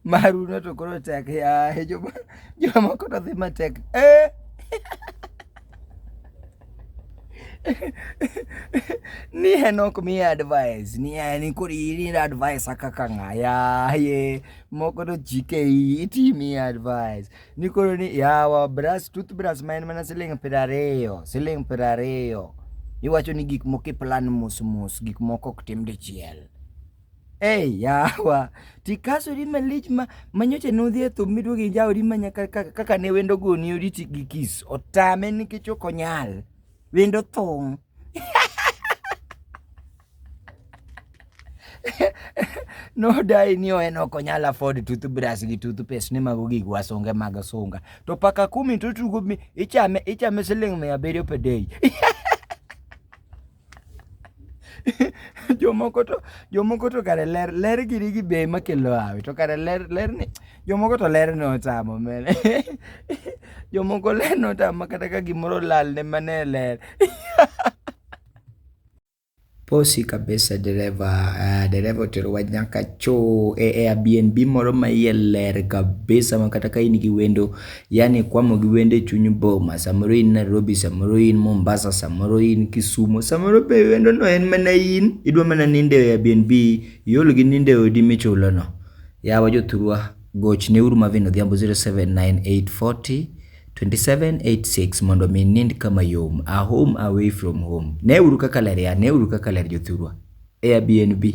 Maruno to koro tek ya jomoko to dhi matek. Ni henok mi advice ni kuri ni advice kaka ngaya ye moko to chike iti mi advice ni koro ni yawa brush toothbrush main mana siling 20 iwacho ni gik moko plan mus gik moko ok tim dichiel. Yawa tikasori malich manyocha nodhi thum miduogi jaodi manya kaka ne wendo goni oditi gi kis otame nikech ok onyal wendo thung. No dai ni en ok onyal afford toothbrush gi toothpaste ni mago gik wasunge mag sunga to paka kumi to tugo ichame siling 700 per day. Jomoko to kare ler giri gi be makelo hawi to kare ler ni jomoko to ler no otamo men. Jomoko ler no otamo kata ka gimoro lal ne mane ler. Posi kabisa dereva oterowa nyaka cho Airbnb moro ma iye ler kabisa makata ka in gi wendo yani kwamo gi wendo e chuny boma, samoro in Nairobi, samoro in Mombasa, samoro in Kisumu, samoro be wendo no en mana in idwa mana ninde e Airbnb iol gi ninde odi michulo no. Yawa jothurwa gochne uru mavino dhiambo 079840 2786 mondo mi nind kama yom, a home away from home. Ne uru kaka ler ya, ne uru kaka ler jothurwa Airbnb.